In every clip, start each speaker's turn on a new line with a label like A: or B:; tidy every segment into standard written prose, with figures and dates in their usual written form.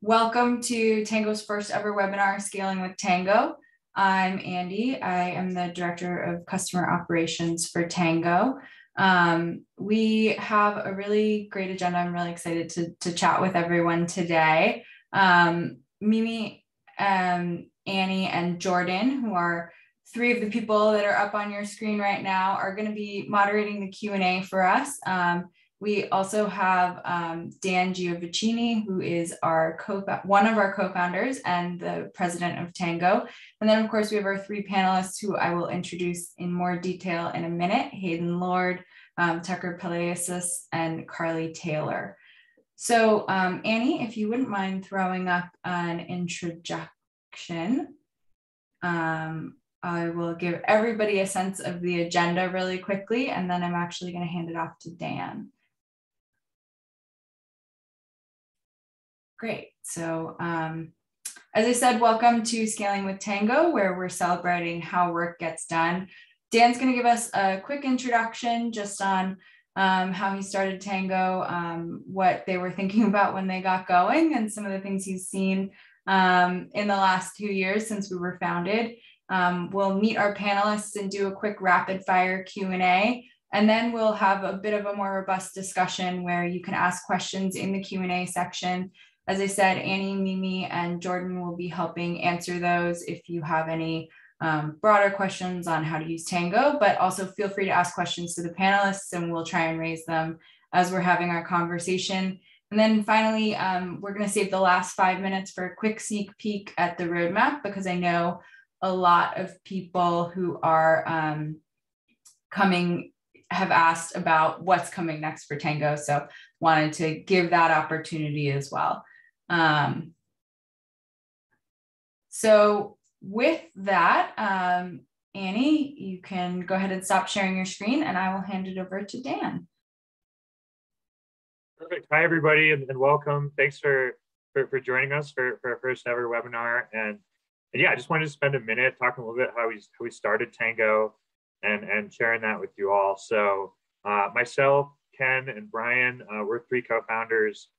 A: Welcome to Tango's first ever webinar, Scaling with Tango. I'm Andy. I am the Director of Customer Operations for Tango. We have a really great agenda. I'm really excited to chat with everyone today. Mimi, Annie, and Jordan, who are three of the people that are up on your screen right now, are going to be moderating the Q&A for us. We also have Dan Giovacchini, who is one of our co-founders and the president of Tango. And then, of course, we have our three panelists who I will introduce in more detail in a minute: Hayden Lord, Tucker Pelayus, and Carly Taylor. So, Annie, if you wouldn't mind throwing up an introduction, I will give everybody a sense of the agenda really quickly, and then I'm actually going to hand it off to Dan. Great. So as I said, welcome to Scaling with Tango, where we're celebrating how work gets done. Dan's going to give us a quick introduction just on how he started Tango, what they were thinking about when they got going, and some of the things he's seen in the last 2 years since we were founded. We'll meet our panelists and do a quick rapid fire Q&A. And then we'll have a bit of a more robust discussion where you can ask questions in the Q&A section. As I said, Annie, Mimi, and Jordan will be helping answer those if you have any broader questions on how to use Tango, but also feel free to ask questions to the panelists and we'll try and raise them as we're having our conversation. And then finally, we're going to save the last 5 minutes for a quick sneak peek at the roadmap, because I know a lot of people who are coming have asked about what's coming next for Tango. So wanted to give that opportunity as well. So with that, Annie, you can go ahead and stop sharing your screen and I will hand it over to Dan.
B: Perfect. Hi, everybody, and welcome. Thanks for joining us for our first ever webinar. And yeah, I just wanted to spend a minute talking a little bit how we started Tango and sharing that with you all. So myself, Ken, and Brian, we're three co-founders.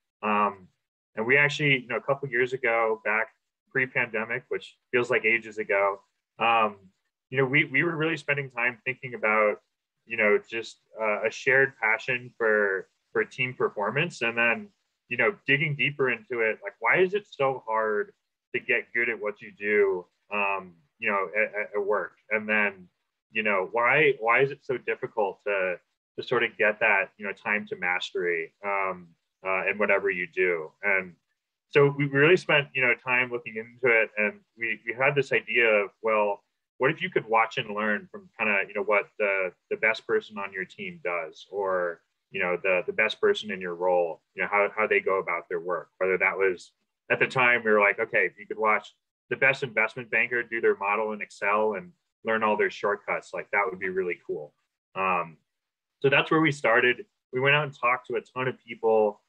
B: And we actually, a couple of years ago, back pre-pandemic, which feels like ages ago, we were really spending time thinking about, just a shared passion for team performance. And then, digging deeper into it, like, why is it so hard to get good at what you do, at work? And then, why is it so difficult to sort of get that, time to mastery in whatever you do? And so we really spent, time looking into it, and we had this idea of, well, what if you could watch and learn from kind of, what the best person on your team does, or, the best person in your role, how they go about their work. Whether that was, at the time, we were like, okay, if you could watch the best investment banker do their model in Excel and learn all their shortcuts, like, that would be really cool. So that's where we started. We went out and talked to a ton of people,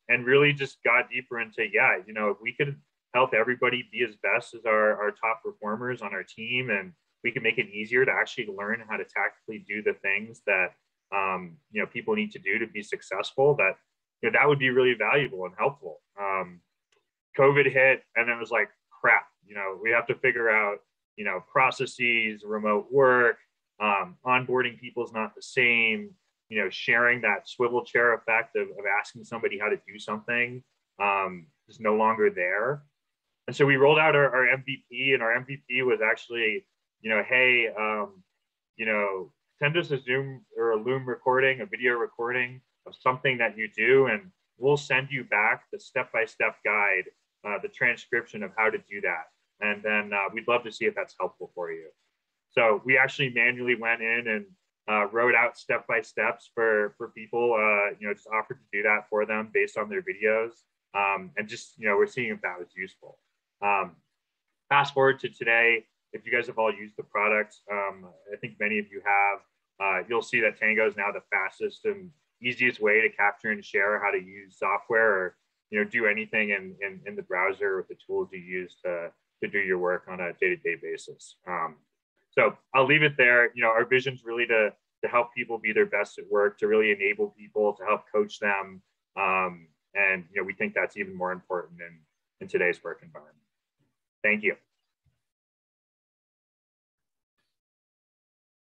B: and really just got deeper into, if we could help everybody be as best as our top performers on our team, and we can make it easier to actually learn how to tactically do the things that, people need to do to be successful, that would be really valuable and helpful. COVID hit, and it was like, crap, we have to figure out, processes, remote work, onboarding people is not the same, sharing that swivel chair effect of asking somebody how to do something is no longer there. And so we rolled out our MVP, and our MVP was actually, hey, send us a Zoom or a Loom recording, a video recording of something that you do, and we'll send you back the step-by-step guide, the transcription of how to do that. And then we'd love to see if that's helpful for you. So we actually manually went in and wrote out step-by-steps for people, just offered to do that for them based on their videos. And just, we're seeing if that was useful. Fast forward to today, if you guys have all used the product, I think many of you have, you'll see that Tango is now the fastest and easiest way to capture and share how to use software, or, do anything in the browser with the tools you use to do your work on a day-to-day basis. So I'll leave it there. Our vision is really to help people be their best at work, to really enable people, to help coach them, And we think that's even more important in today's work environment. Thank you.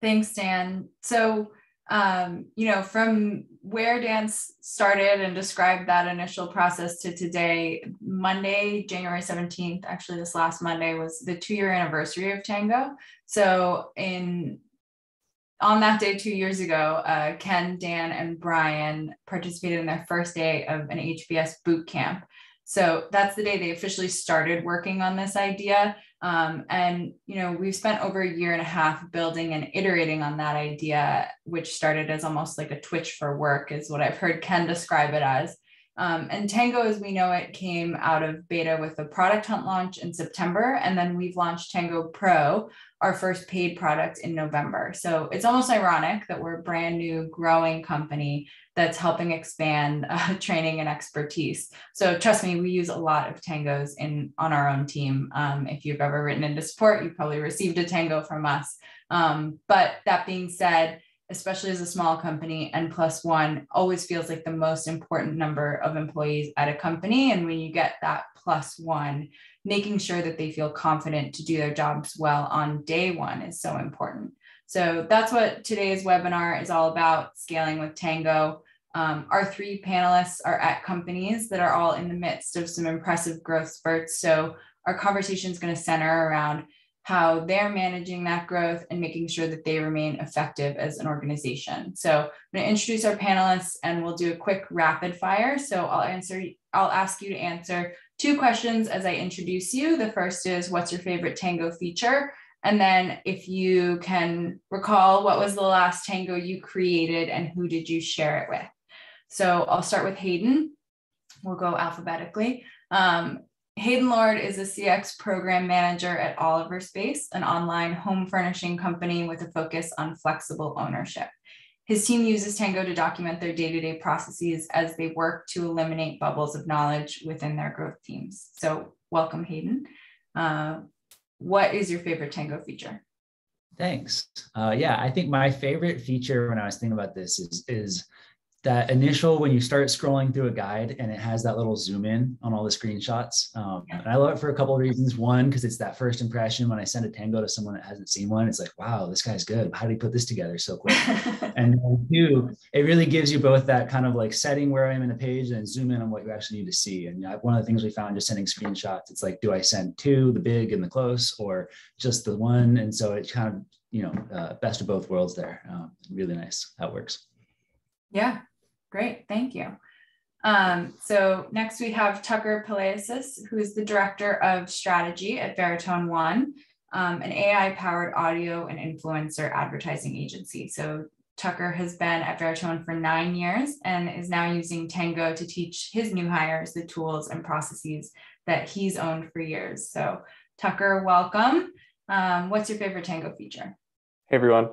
A: Thanks, Dan. So, from where Dan started and described that initial process to today, Monday, January 17th, actually this last Monday was the 2-year anniversary of Tango. So on that day 2 years ago, Ken, Dan, and Brian participated in their first day of an HBS boot camp. So that's the day they officially started working on this idea. We've spent over 1.5 years building and iterating on that idea, which started as almost like a Twitch for work, is what I've heard Ken describe it as. And Tango, as we know it, came out of beta with a product hunt launch in September. And then we've launched Tango Pro, our first paid product, in November. So it's almost ironic that we're a brand new growing company that's helping expand training and expertise. So trust me, we use a lot of Tangos on our own team. If you've ever written into support, you probably received a Tango from us. But that being said, especially as a small company, N+1 always feels like the most important number of employees at a company. And when you get that +1, making sure that they feel confident to do their jobs well on day one is so important. So that's what today's webinar is all about, scaling with Tango. Our 3 panelists are at companies that are all in the midst of some impressive growth spurts. So our conversation is going to center around how they're managing that growth and making sure that they remain effective as an organization. So I'm going to introduce our panelists and we'll do a quick rapid fire. So I'll ask you to answer 2 questions as I introduce you. The first is, what's your favorite Tango feature? And then if you can recall, what was the last Tango you created and who did you share it with? So I'll start with Hayden. We'll go alphabetically. Hayden Lord is a CX program manager at Oliver Space, an online home furnishing company with a focus on flexible ownership. His team uses Tango to document their day-to-day processes as they work to eliminate bubbles of knowledge within their growth teams. So welcome, Hayden. What is your favorite Tango feature?
C: Thanks. I think my favorite feature when I was thinking about this is that initial, when you start scrolling through a guide and it has that little zoom in on all the screenshots. And I love it for a couple of reasons. One, because it's that first impression when I send a Tango to someone that hasn't seen one, it's like, wow, this guy's good. How did he put this together so quick? And then 2, it really gives you both that kind of like setting where I am in the page and zoom in on what you actually need to see. And one of the things we found just sending screenshots, it's like, do I send 2, the big and the close, or just the 1? And so it kind of, best of both worlds there. Really nice how it works.
A: Yeah. Great, thank you. So next we have Tucker Pelayus, who is the Director of Strategy at Veritone One, an AI-powered audio and influencer advertising agency. So Tucker has been at Veritone for 9 years and is now using Tango to teach his new hires the tools and processes that he's owned for years. So Tucker, welcome. What's your favorite Tango feature?
D: Hey, everyone.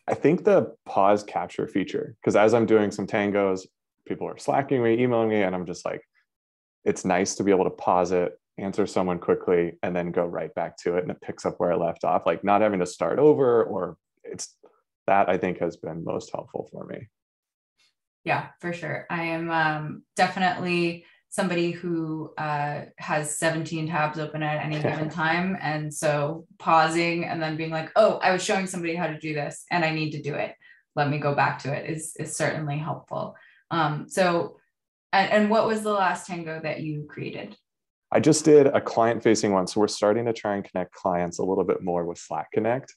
D: I think the pause capture feature, because as I'm doing some Tangos, people are slacking me, emailing me, and I'm just like, it's nice to be able to pause it, answer someone quickly, and then go right back to it. And it picks up where I left off, like not having to start over, or that I think has been most helpful for me.
A: Yeah, for sure. I am definitely somebody who has 17 tabs open at any given time. And so pausing and then being like, oh, I was showing somebody how to do this and I need to do it. Let me go back to it is certainly helpful. And what was the last Tango that you created?
D: I just did a client-facing one. So we're starting to try and connect clients a little bit more with Slack Connect,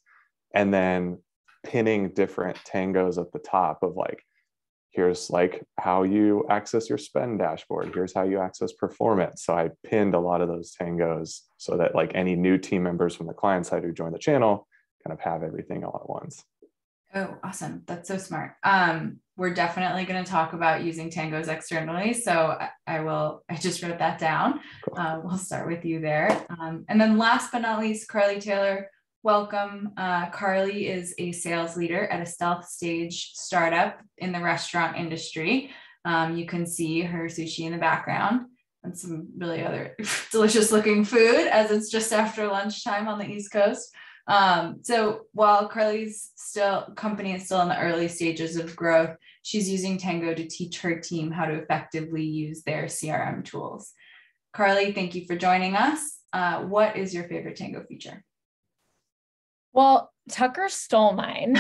D: and then pinning different Tangos at the top of like, here's like how you access your spend dashboard. Here's how you access performance. So I pinned a lot of those Tangos so that like any new team members from the client side who join the channel kind of have everything all at once.
A: Oh, awesome. That's so smart. We're definitely going to talk about using Tangos externally. So I just wrote that down. Cool. We'll start with you there. And then last but not least, Carly Taylor. Welcome. Carly is a sales leader at a stealth stage startup in the restaurant industry. You can see her sushi in the background and some really other delicious looking food as it's just after lunchtime on the East Coast. So while Carly's company is still in the early stages of growth, she's using Tango to teach her team how to effectively use their CRM tools. Carly, thank you for joining us. What is your favorite Tango feature?
E: Well, Tucker stole mine.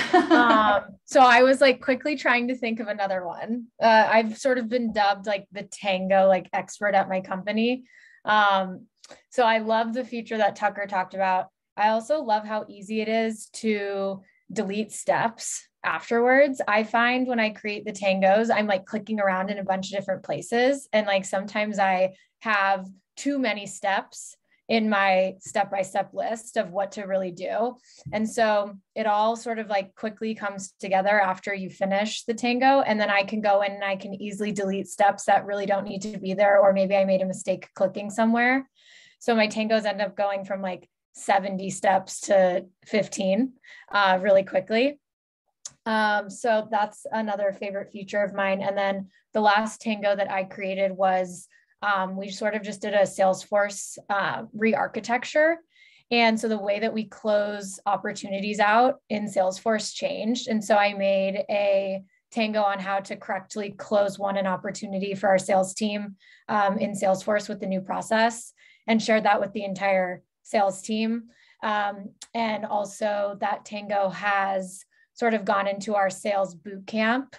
E: So I was like quickly trying to think of another one. I've sort of been dubbed like the Tango like expert at my company. So I love the feature that Tucker talked about. I also love how easy it is to delete steps afterwards. I find when I create the tangos, I'm like clicking around in a bunch of different places. And like sometimes I have too many steps in my step-by-step list of what to really do. And so it all sort of like quickly comes together after you finish the tango. And then I can go in and I can easily delete steps that really don't need to be there. Or maybe I made a mistake clicking somewhere. So my tangos end up going from like 70 steps to 15 really quickly. So that's another favorite feature of mine. And then the last tango that I created was we sort of just did a Salesforce re-architecture. And so the way that we close opportunities out in Salesforce changed. And so I made a tango on how to correctly close an opportunity for our sales team in Salesforce with the new process, and shared that with the entire sales team. And also that tango has sort of gone into our sales boot camp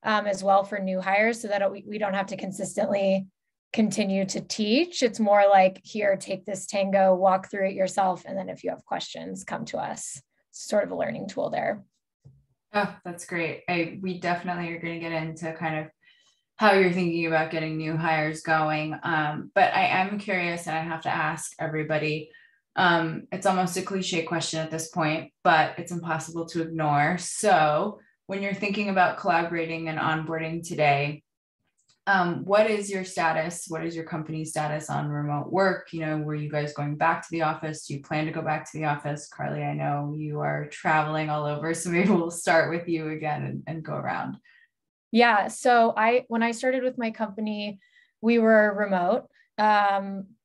E: as well for new hires, so that we don't have to consistently continue to teach. It's more like, here, take this tango, walk through it yourself. And then if you have questions, come to us. It's sort of a learning tool there.
A: Oh, that's great. We definitely are going to get into kind of how you're thinking about getting new hires going. But I am curious, and I have to ask everybody, it's almost a cliche question at this point, but it's impossible to ignore. So when you're thinking about collaborating and onboarding today, what is your status? What is your company's status on remote work? Were you guys going back to the office? Do you plan to go back to the office? Carly, I know you are traveling all over, so maybe we'll start with you again and go around.
E: Yeah. So when I started with my company, we were remote.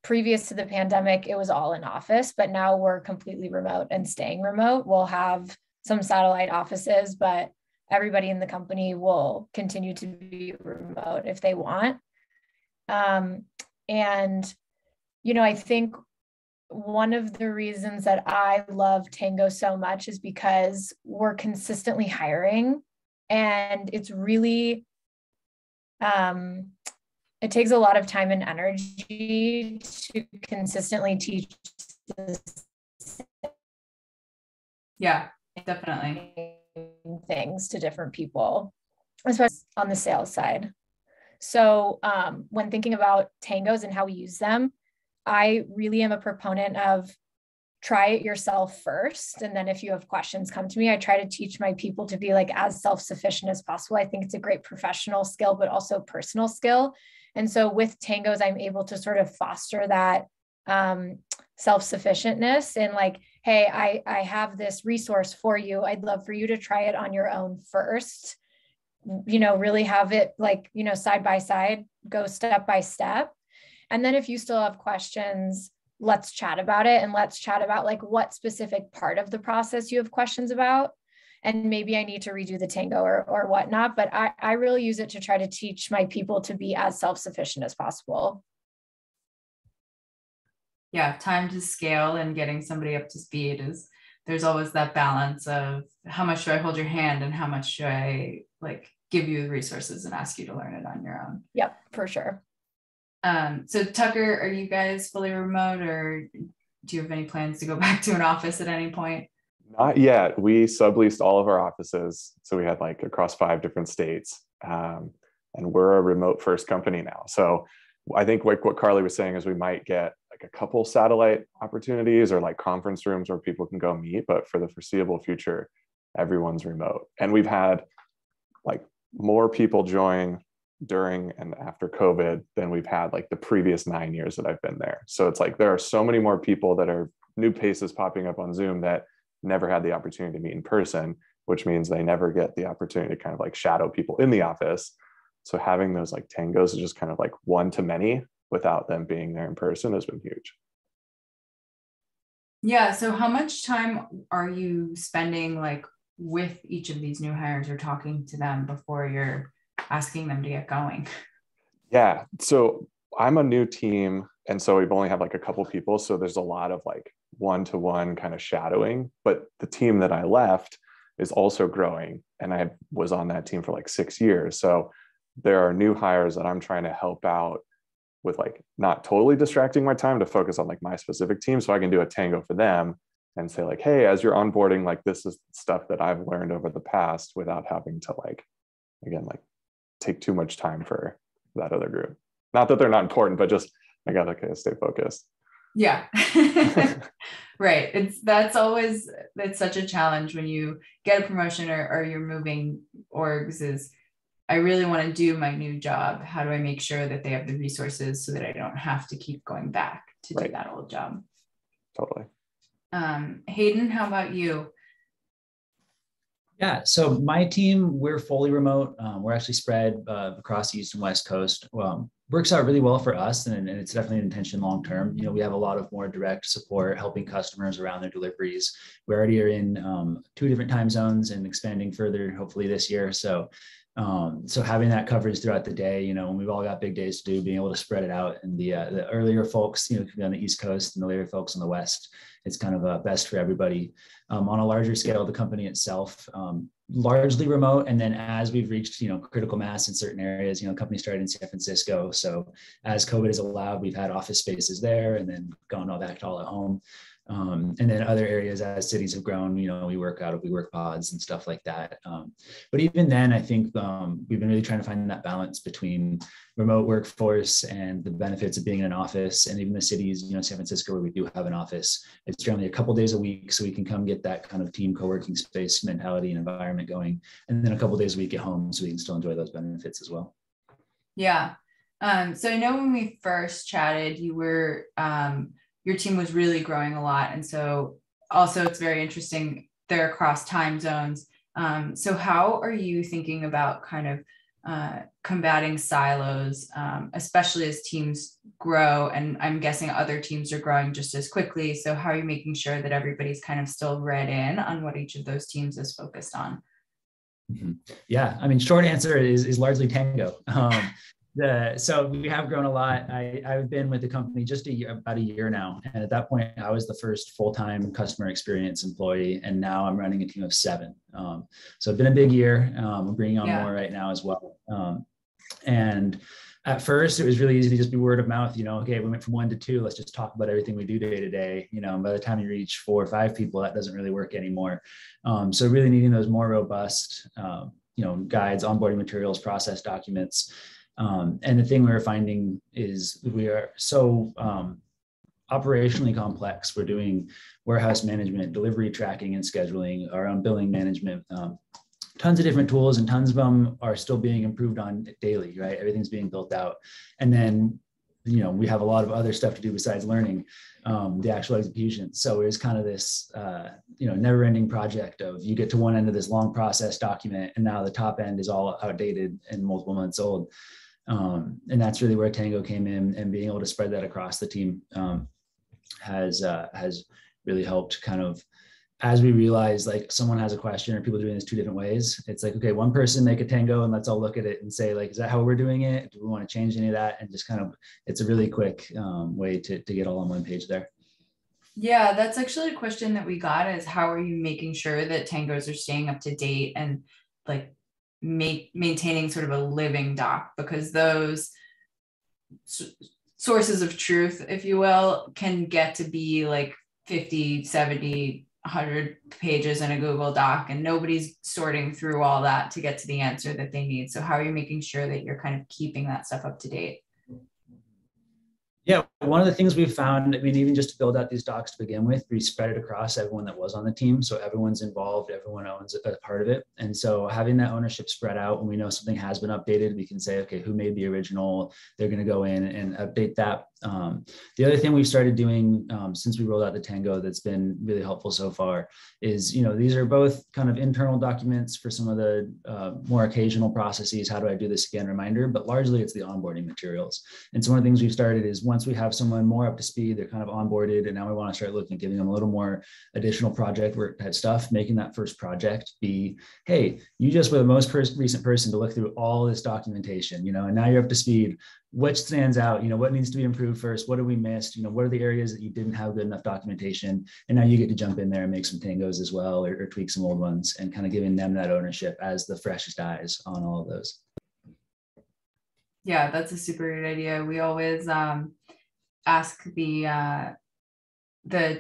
E: Previous to the pandemic, it was all in office, but now we're completely remote and staying remote. We'll have some satellite offices, but everybody in the company will continue to be remote if they want. And, I think one of the reasons that I love Tango so much is because we're consistently hiring, and it's really, it takes a lot of time and energy to consistently teach this.
A: Yeah, definitely.
E: Things to different people, especially on the sales side. So when thinking about tangos and how we use them, I really am a proponent of try it yourself first. And then if you have questions, come to me. I try to teach my people to be like as self-sufficient as possible. I think it's a great professional skill, but also personal skill. And so with tangos, I'm able to sort of foster that self-sufficientness and like, hey, I have this resource for you. I'd love for you to try it on your own first, really have it like, side by side, go step by step. And then if you still have questions, let's chat about it, and let's chat about like what specific part of the process you have questions about. And maybe I need to redo the tango or whatnot, but I really use it to try to teach my people to be as self-sufficient as possible.
A: Yeah, time to scale and getting somebody up to speed there's always that balance of how much do I hold your hand and how much do I like give you the resources and ask you to learn it on your own.
E: Yep, for sure.
A: So Tucker, are you guys fully remote, or do you have any plans to go back to an office at any point?
D: Not yet. We subleased all of our offices. So we had like across 5 different states. And we're a remote first company now. So I think like what Carly was saying is we might get like a couple satellite opportunities or like conference rooms where people can go meet, but for the foreseeable future, everyone's remote. And we've had like more people join during and after COVID than we've had like the previous 9 years that I've been there. So it's like there are so many more people that are new faces popping up on Zoom that never had the opportunity to meet in person, which means they never get the opportunity to kind of like shadow people in the office. So having those like tangos is just kind of like one to many without them being there in person has been huge.
A: Yeah. So how much time are you spending like with each of these new hires or talking to them before you're asking them to get going?
D: Yeah. So I'm a new team. And so we've only had like a couple people. So there's a lot of like one-to-one kind of shadowing. But the team that I left is also growing. And I was on that team for like 6 years. So there are new hires that I'm trying to help out with, like not totally distracting my time to focus on like my specific team. So I can do a Tango for them and say like, hey, as you're onboarding, like this is stuff that I've learned over the past without having to like, again, like take too much time for that other group. Not that they're not important, but just I gotta kind of stay focused.
A: Yeah. Right. It's such a challenge when you get a promotion or you're moving orgs is I really want to do my new job. How do I make sure that they have the resources so that I don't have to keep going back to do that old job?
D: Totally.
A: Hayden, how about you?
C: Yeah, so my team, we're fully remote. We're actually spread across the East and West Coast. Works out really well for us, and it's definitely an intention long term. You know, we have a lot of more direct support, helping customers around their deliveries. We already are in 2 different time zones and expanding further, hopefully this year. So having that coverage throughout the day, you know, when we've all got big days to do, being able to spread it out, and the earlier folks, you know, could be on the East Coast and the later folks on the West, it's kind of best for everybody. On a larger scale, the company itself, largely remote. And then as we've reached, you know, critical mass in certain areas, you know, the company started in San Francisco. So as COVID has allowed, we've had office spaces there and then gone all back to all at home. And then other areas as cities have grown, you know, we work pods and stuff like that. But even then, I think we've been really trying to find that balance between remote workforce and the benefits of being in an office. And even the cities, you know, San Francisco, where we do have an office, it's generally a couple days a week, so we can come get that kind of team co-working space mentality and environment going. And then a couple days a week at home, so we can still enjoy those benefits as well.
A: Yeah. So I know when we first chatted, you were your team was really growing a lot. And so also it's very interesting, they're across time zones. So how are you thinking about kind of combating silos, especially as teams grow? And I'm guessing other teams are growing just as quickly. So how are you making sure that everybody's kind of still read in on what each of those teams is focused on?
C: Mm-hmm. Yeah, I mean, short answer is largely Tango. So we have grown a lot. I've been with the company just about a year now. And at that point, I was the first full-time customer experience employee. And now I'm running a team of 7. So it's been a big year. I'm bringing on more right now as well. And at first, it was really easy to just be word of mouth. You know, okay, we went from 1 to 2. Let's just talk about everything we do day to day. You know, and by the time you reach 4 or 5 people, that doesn't really work anymore. So really needing those more robust, you know, guides, onboarding materials, process documents. And the thing we were finding is we are so operationally complex. We're doing warehouse management, delivery tracking and scheduling, our own billing management, tons of different tools, and tons of them are still being improved on daily, right? Everything's being built out. And then, you know, we have a lot of other stuff to do besides learning the actual execution. So it was kind of this, you know, never ending project of you get to one end of this long process document, and now the top end is all outdated and multiple months old. And that's really where Tango came in, and being able to spread that across the team has really helped. Kind of as we realize, like, someone has a question or people are doing this 2 different ways, it's like, okay, one person make a Tango and let's all look at it and say, like, is that how we're doing it? Do we want to change any of that? And just kind of, it's a really quick way to get all on one page there.
A: Yeah, that's actually a question that we got, is how are you making sure that Tangos are staying up to date and like maintaining sort of a living doc, because those sources of truth, if you will, can get to be like 50, 70, 100 pages in a Google Doc, and nobody's sorting through all that to get to the answer that they need. So how are you making sure that you're kind of keeping that stuff up to date?
C: Yeah, one of the things we've found, I mean, even just to build out these docs to begin with, we spread it across everyone that was on the team. So everyone's involved, everyone owns a part of it. And so having that ownership spread out, when we know something has been updated, we can say, okay, who made the original? They're going to go in and update that. The other thing we've started doing since we rolled out the Tango that's been really helpful so far is, these are both kind of internal documents for some of the more occasional processes. How do I do this again? Reminder, but largely it's the onboarding materials. And so one of the things we've started is once we have someone more up to speed, they're kind of onboarded, and now we want to start looking at giving them a little more additional project work type stuff, making that first project be, hey, you just were the most recent person to look through all this documentation, and now you're up to speed. Which stands out, what needs to be improved first? What have we missed? What are the areas that you didn't have good enough documentation? And now you get to jump in there and make some Tangos as well, or tweak some old ones, and kind of giving them that ownership as the freshest eyes on all of those.
A: Yeah, that's a super good idea. We always ask the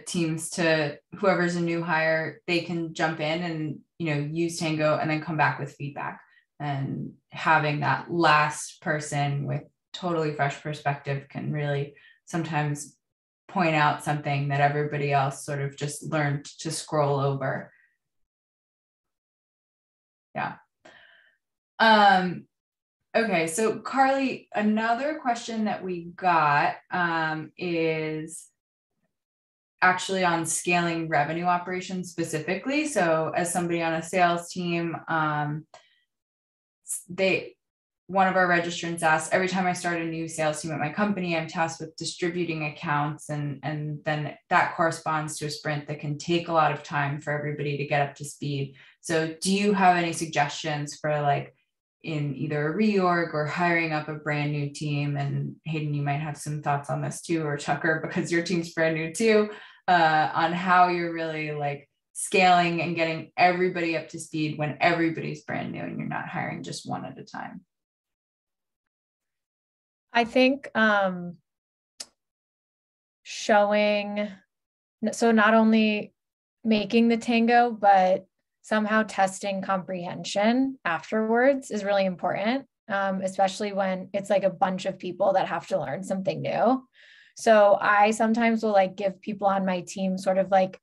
A: teams to, whoever's a new hire, they can jump in and, use Tango and then come back with feedback. And having that last person with totally fresh perspective can really sometimes point out something that everybody else sort of just learned to scroll over. Yeah. Okay, so Carly, another question that we got is actually on scaling revenue operations specifically. So as somebody on a sales team, one of our registrants asked, every time I start a new sales team at my company, I'm tasked with distributing accounts, and then that corresponds to a sprint that can take a lot of time for everybody to get up to speed. So do you have any suggestions for like in either a reorg or hiring up a brand new team? And Hayden, you might have some thoughts on this too, or Tucker, because your team's brand new too, on how you're really like scaling and getting everybody up to speed when everybody's brand new and you're not hiring just one at a time.
E: I think so not only making the Tango, but somehow testing comprehension afterwards is really important, especially when it's like a bunch of people that have to learn something new. So I sometimes will like give people on my team sort of like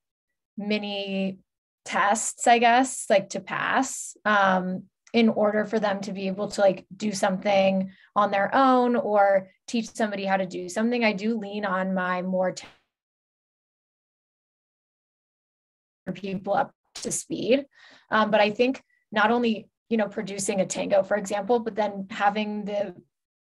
E: mini tests, I guess, like to pass, in order for them to be able to like do something on their own or teach somebody how to do something. I do lean on my more people up to speed. But I think not only, producing a Tango, for example, but then having the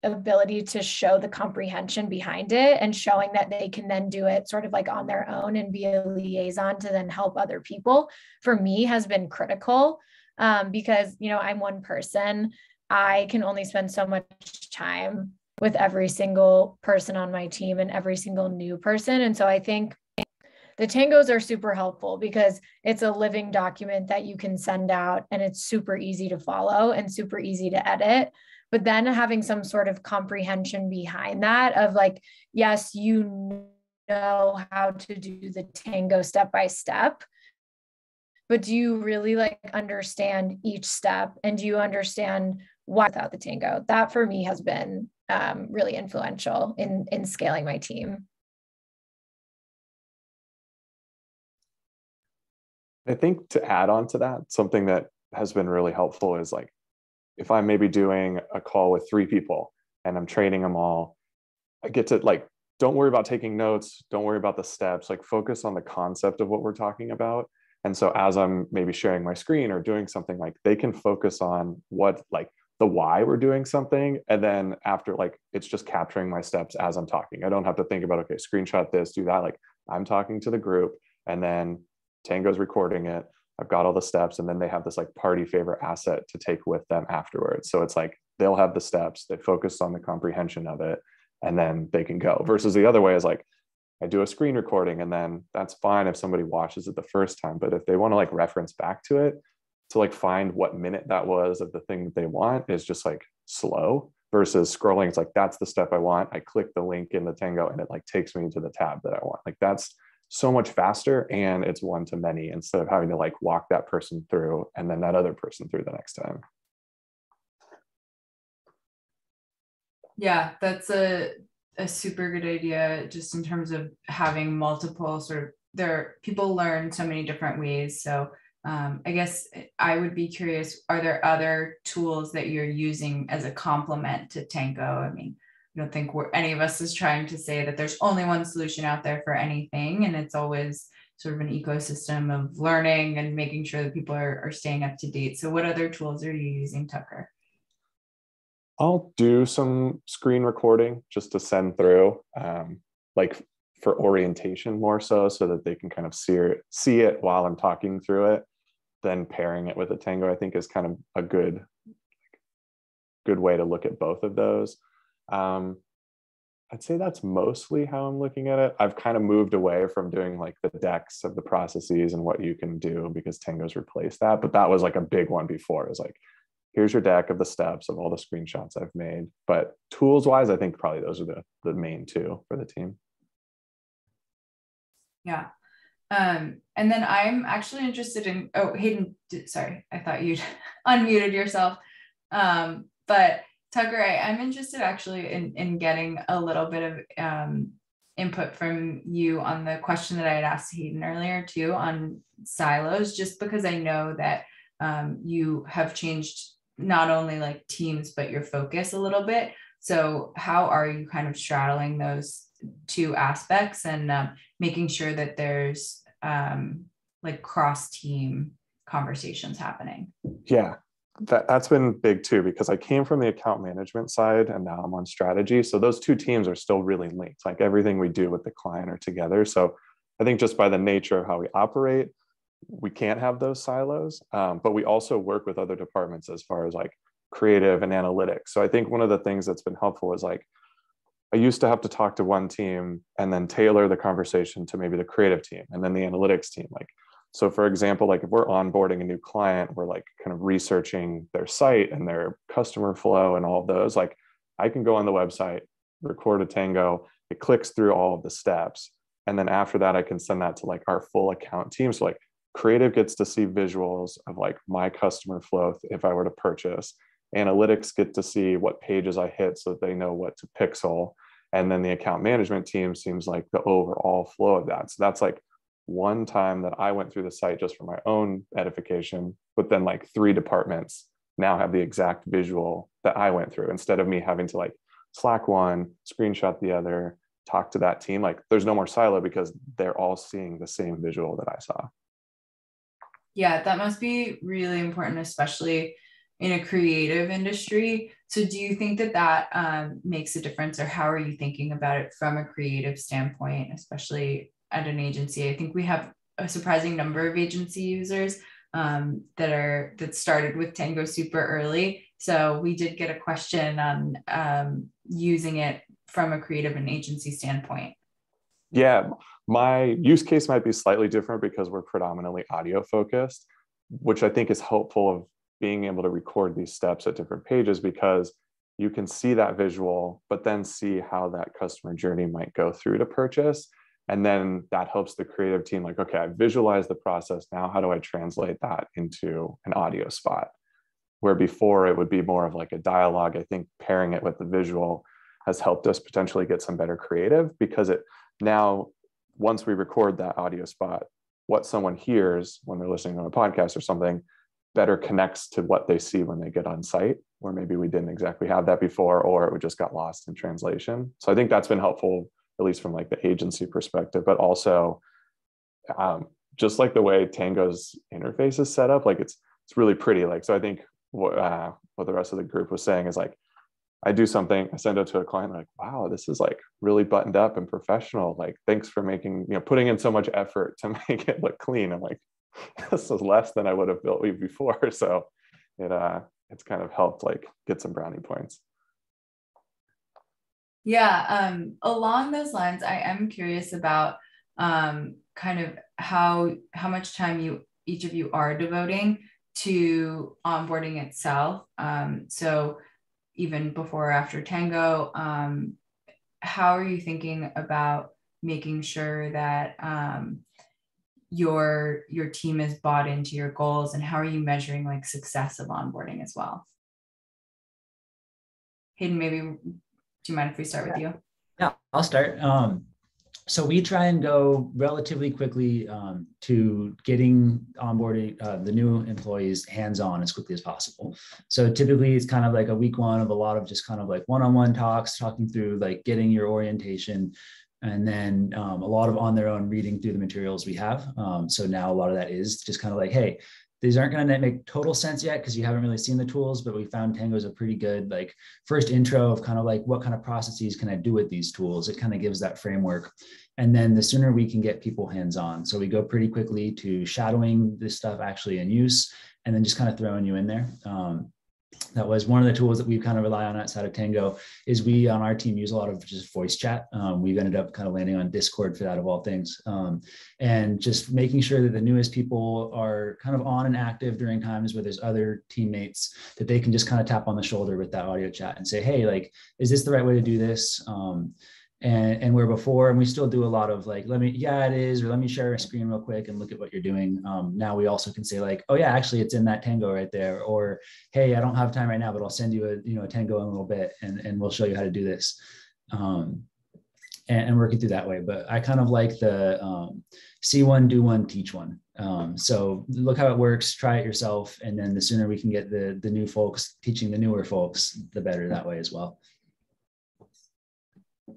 E: ability to show the comprehension behind it and showing that they can then do it sort of like on their own and be a liaison to then help other people, for me has been critical. Because, I'm one person, I can only spend so much time with every single person on my team and every single new person. And so I think the Tangos are super helpful because it's a living document that you can send out and it's super easy to follow and super easy to edit. But then having some sort of comprehension behind that of like, yes, you know how to do the Tango step by step, but do you really like understand each step, and do you understand why without the Tango? That for me has been really influential in scaling my team.
D: I think to add on to that, something that has been really helpful is like, if I'm maybe doing a call with 3 people and I'm training them all, I get to like, don't worry about taking notes. Don't worry about the steps, like focus on the concept of what we're talking about. And so as I'm maybe sharing my screen or doing something, like they can focus on what, like the why we're doing something. And then after, like, it's just capturing my steps as I'm talking. I don't have to think about, okay, screenshot this, do that. Like I'm talking to the group and then Tango's recording it. I've got all the steps, and then they have this like party favor asset to take with them afterwards. So it's like, they'll have the steps, they focus on the comprehension of it, and then they can go. Versus the other way is like, I do a screen recording, and then that's fine if somebody watches it the first time. But if they want to like reference back to it, to like find what minute that was of the thing that they want is just like slow. Versus scrolling, it's like, that's the step I want. I click the link in the Tango and it like takes me to the tab that I want. Like that's so much faster, and it's one to many instead of having to like walk that person through and then that other person through the next time.
A: Yeah, that's a super good idea, just in terms of having multiple people learn so many different ways. So I guess I would be curious, are there other tools that you're using as a complement to Tango? I mean, don't think any of us is trying to say that there's only one solution out there for anything. And it's always sort of an ecosystem of learning and making sure that people are staying up to date. So what other tools are you using, Tucker?
D: I'll do some screen recording just to send through, like for orientation more so that they can kind of see it while I'm talking through it. Then pairing it with a Tango, I think, is kind of a good way to look at both of those. I'd say that's mostly how I'm looking at it. I've kind of moved away from doing like the decks of the processes and what you can do because Tango's replaced that. But that was like a big one before. It was like, here's your deck of the steps of all the screenshots I've made. But tools wise, I think probably those are the main two for the team.
A: Yeah. And then I'm actually interested in, oh, Hayden, sorry, I thought you'd unmuted yourself. But Tucker, I'm interested actually in getting a little bit of input from you on the question that I had asked Hayden earlier too on silos, just because I know that you have changed not only like teams, but your focus a little bit. So how are you kind of straddling those two aspects and making sure that there's like cross-team conversations happening?
D: Yeah. That's been big too, because I came from the account management side and now I'm on strategy. So those two teams are still really linked. Like everything we do with the client are together. So I think just by the nature of how we operate, we can't have those silos. But we also work with other departments as far as like creative and analytics. So I think one of the things that's been helpful is like, I used to have to talk to one team and then tailor the conversation to maybe the creative team and then the analytics team. Like, so for example, like if we're onboarding a new client, we're like kind of researching their site and their customer flow and all of those. Like I can go on the website, record a Tango, it clicks through all of the steps. And then after that, I can send that to like our full account team. So like creative gets to see visuals of like my customer flow if I were to purchase. Analytics get to see what pages I hit so that they know what to pixel. And then the account management team seems like the overall flow of that. So that's like one time that I went through the site just for my own edification, but then like 3 departments now have the exact visual that I went through instead of me having to like Slack one, screenshot the other, talk to that team. Like there's no more silo because they're all seeing the same visual that I saw.
A: Yeah, that must be really important, especially in a creative industry. So do you think that makes a difference, or how are you thinking about it from a creative standpoint, especially at an agency? I think we have a surprising number of agency users that started with Tango super early. So we did get a question on using it from a creative and agency standpoint.
D: Yeah, my use case might be slightly different because we're predominantly audio focused, which I think is helpful of being able to record these steps at different pages because you can see that visual, but then see how that customer journey might go through to purchase. And then that helps the creative team like, okay, I visualized the process. Now, how do I translate that into an audio spot? Where before it would be more of like a dialogue. I think pairing it with the visual has helped us potentially get some better creative because it now, once we record that audio spot, what someone hears when they're listening to a podcast or something better connects to what they see when they get on site, where maybe we didn't exactly have that before, or it just got lost in translation. So I think that's been helpful, at least from like the agency perspective, but also just like the way Tango's interface is set up, like it's really pretty. Like, so I think what the rest of the group was saying is like, I do something, I send it to a client, like, wow, this is like really buttoned up and professional. Like, thanks for putting in so much effort to make it look clean. I'm like, this is less than I would have built before. So it's kind of helped like get some brownie points.
A: Yeah, along those lines, I am curious about kind of how much time each of you are devoting to onboarding itself. So even before or after Tango, how are you thinking about making sure that your team is bought into your goals, and how are you measuring like success of onboarding as well? Hayden, maybe do you mind if we start with you?
C: Yeah, I'll start. So we try and go relatively quickly to getting onboarding the new employees hands-on as quickly as possible. So typically it's kind of like a week one of a lot of just kind of like one-on-one talks, talking through like getting your orientation, and then a lot of on their own reading through the materials we have. So now a lot of that is just kind of like, hey, these aren't going to make total sense yet because you haven't really seen the tools, but we found Tango is a pretty good like first intro of kind of like what kind of processes can I do with these tools. It kind of gives that framework. And then the sooner we can get people hands-on. So we go pretty quickly to shadowing this stuff actually in use, and then just kind of throwing you in there. That was one of the tools that we kind of rely on outside of Tango. Is we on our team use a lot of just voice chat. We've ended up kind of landing on Discord for that of all things, and just making sure that the newest people are kind of on and active during times where there's other teammates that they can just kind of tap on the shoulder with that audio chat and say, hey, like, is this the right way to do this? And where before, and we still do a lot of like, it is, or let me share a screen real quick and look at what you're doing. Now we also can say like, oh yeah, actually it's in that Tango right there. Or, hey, I don't have time right now, but I'll send you a Tango in a little bit and we'll show you how to do this. And working through that way. But I kind of like the see one, do one, teach one. So look how it works, try it yourself. And then the sooner we can get the new folks teaching the newer folks, the better that way as well.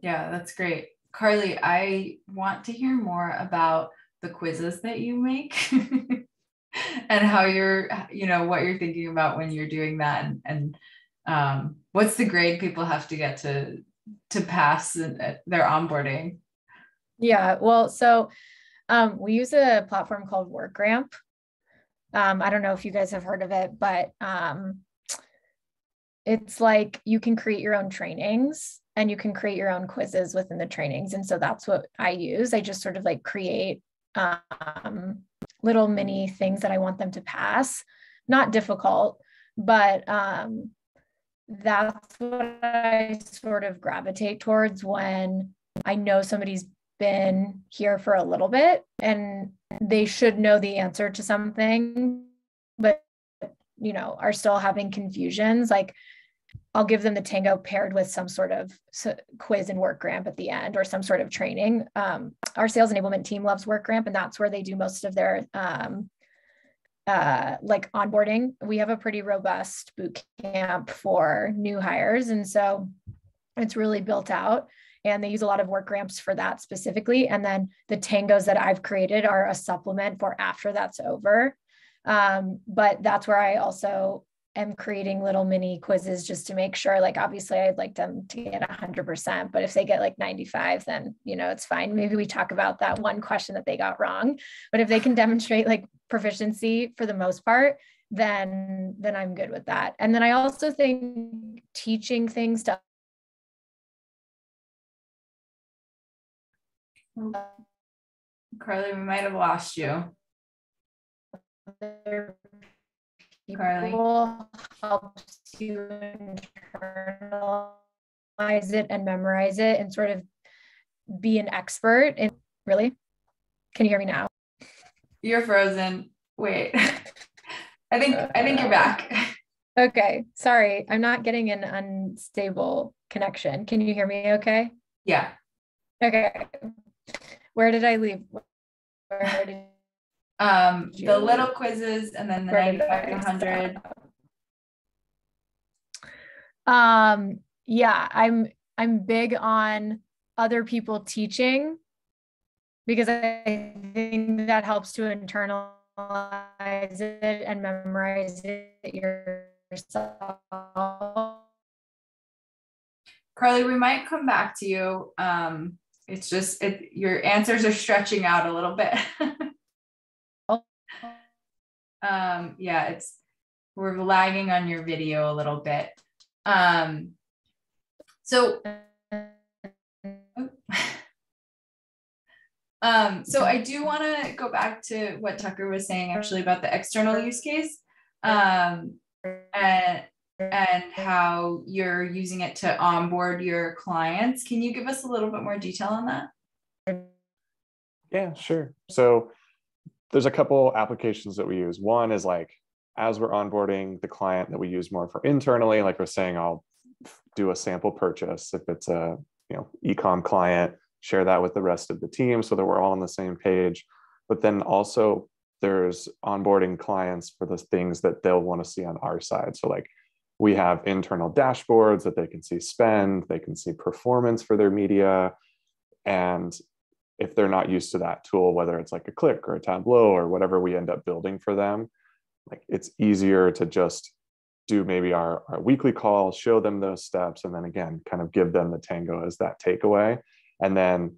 A: Yeah, that's great. Carly, I want to hear more about the quizzes that you make and how you're, what you're thinking about when you're doing that, and what's the grade people have to get to pass their onboarding.
E: Yeah, well, so we use a platform called WorkRamp. I don't know if you guys have heard of it, but it's like you can create your own trainings and you can create your own quizzes within the trainings. And so that's what I use. I just sort of like create little mini things that I want them to pass. Not difficult, but that's what I sort of gravitate towards when I know somebody's been here for a little bit and they should know the answer to something, but are still having confusions. Like, I'll give them the Tango paired with some sort of quiz and WorkRamp at the end, or some sort of training. Our sales enablement team loves WorkRamp, and that's where they do most of their like onboarding. We have a pretty robust boot camp for new hires, and so it's really built out. And they use a lot of WorkRamps for that specifically. And then the Tangos that I've created are a supplement for after that's over. But that's where I also am creating little mini quizzes just to make sure, like, obviously I'd like them to get 100%, but if they get like 95, then, it's fine. Maybe we talk about that one question that they got wrong, but if they can demonstrate like proficiency for the most part, then I'm good with that. And then I also think teaching things to
A: Carly, we might have lost you. Carly,
E: helps you internalize it and memorize it and sort of be an expert in. Really? Can you hear me now?
A: You're frozen. Wait. I think you're back.
E: Okay. Sorry. I'm not getting an unstable connection. Can you hear me okay?
A: Yeah.
E: Okay. Where did I leave? Where did
A: the little quizzes and then the 95 to 100.
E: Yeah, I'm big on other people teaching because I think that helps to internalize it and memorize it yourself.
A: Carly, we might come back to you. It's just your answers are stretching out a little bit. Yeah, we're lagging on your video a little bit. So I do want to go back to what Tucker was saying actually about the external use case, and how you're using it to onboard your clients. Can you give us a little bit more detail on that?
D: Yeah, sure. So there's a couple applications that we use. One is like, as we're onboarding the client, that we use more for internally, like we're saying, I'll do a sample purchase if it's a e-com client, share that with the rest of the team so that we're all on the same page. But then also there's onboarding clients for the things that they'll want to see on our side. So like we have internal dashboards that they can see spend, they can see performance for their media. And if they're not used to that tool, whether it's like a Click or a Tableau or whatever we end up building for them, like it's easier to just do maybe our weekly call, show them those steps, and then again, kind of give them the Tango as that takeaway. And then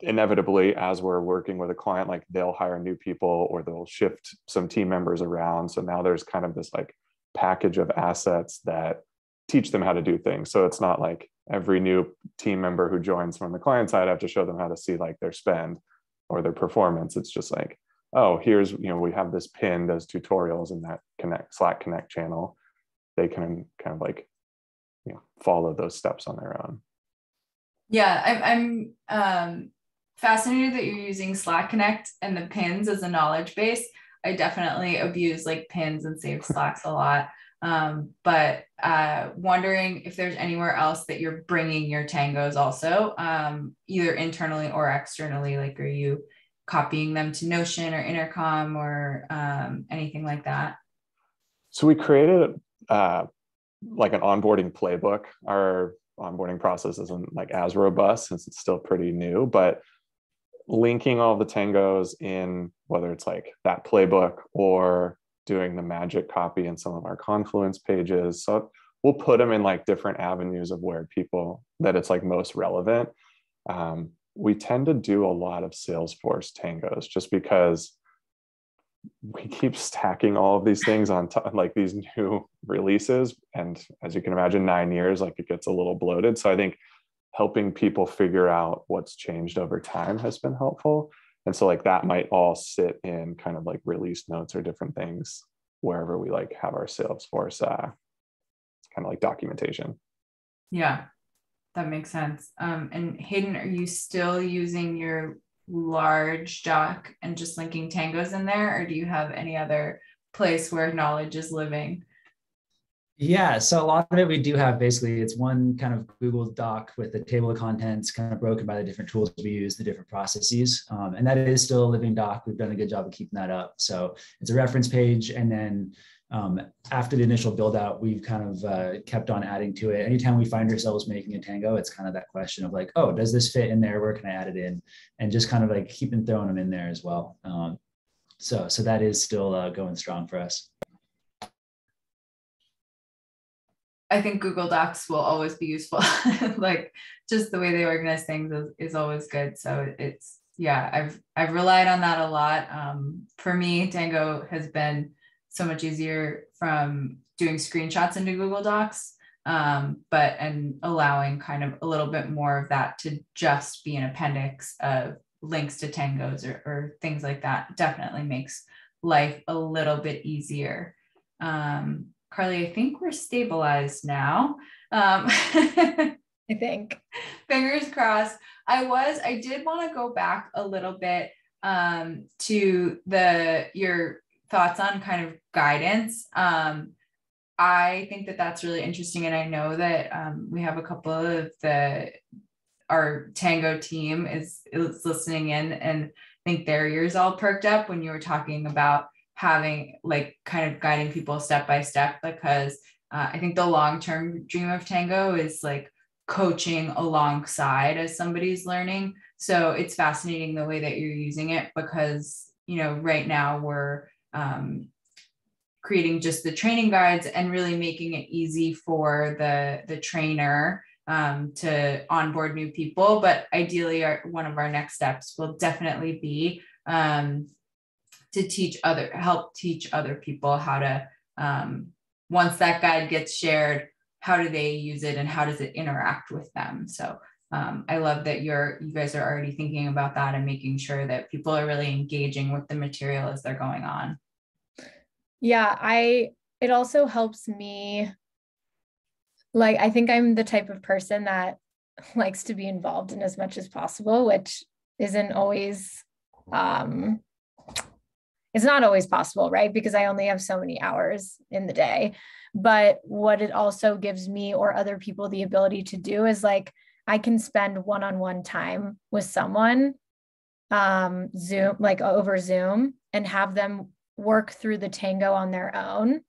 D: inevitably, as we're working with a client, like they'll hire new people or they'll shift some team members around. So now there's kind of this like package of assets that teach them how to do things. So it's not like every new team member who joins from the client side, I have to show them how to see like their spend or their performance. It's just like, oh, here's, we have this pinned as tutorials in that Slack Connect channel. They can kind of like, follow those steps on their own.
A: Yeah, I'm fascinated that you're using Slack Connect and the pins as a knowledge base. I definitely abuse like pins and save Slacks a lot. But wondering if there's anywhere else that you're bringing your Tangos also, either internally or externally. Like, are you copying them to Notion or Intercom or anything like that?
D: So we created like an onboarding playbook. Our onboarding process isn't like as robust since it's still pretty new, but linking all the Tangos in, whether it's like that playbook or doing the magic copy in some of our Confluence pages. So we'll put them in like different avenues of where people that it's like most relevant. We tend to do a lot of Salesforce Tangos just because we keep stacking all of these things on top, like these new releases. And as you can imagine, 9 years, like it gets a little bloated. So I think helping people figure out what's changed over time has been helpful. And so like that might all sit in kind of like release notes or different things wherever we like have our Salesforce kind of like documentation.
A: Yeah, that makes sense. And Hayden, are you still using your large doc and just linking Tangos in there, or do you have any other place where knowledge is living?
C: Yeah, so a lot of it we do have basically, it's one kind of Google Doc with a table of contents kind of broken by the different tools we use, the different processes. And that is still a living doc. We've done a good job of keeping that up. So it's a reference page. And then after the initial build out, we've kind of kept on adding to it. Anytime we find ourselves making a Tango, it's kind of that question of like, oh, does this fit in there? Where can I add it in? And just kind of like keeping throwing them in there as well. So that is still going strong for us.
A: I think Google Docs will always be useful. Like just the way they organize things is always good. So it's, yeah, I've relied on that a lot. For me, Tango has been so much easier from doing screenshots into Google Docs, and allowing kind of a little bit more of that to just be an appendix of links to Tangos or things like that definitely makes life a little bit easier. Carly, I think we're stabilized now.
E: I think.
A: Fingers crossed. I did want to go back a little bit to your thoughts on kind of guidance. I think that's really interesting. And I know that we have a couple of our Tango team is listening in, and I think their ears all perked up when you were talking about having like kind of guiding people step by step, because I think the long-term dream of Tango is like coaching alongside as somebody's learning. So it's fascinating the way that you're using it, because, right now we're creating just the training guides and really making it easy for the trainer to onboard new people. But ideally one of our next steps will definitely be to help teach other people how to, once that guide gets shared, how do they use it and how does it interact with them? So I love that you guys are already thinking about that and making sure that people are really engaging with the material as they're going on.
E: Yeah, it also helps me. Like, I think I'm the type of person that likes to be involved in as much as possible, which isn't always, it's not always possible, right? Because I only have so many hours in the day. But what it also gives me or other people the ability to do is like I can spend one-on-one time with someone, Zoom, like over Zoom, and have them work through the Tango on their own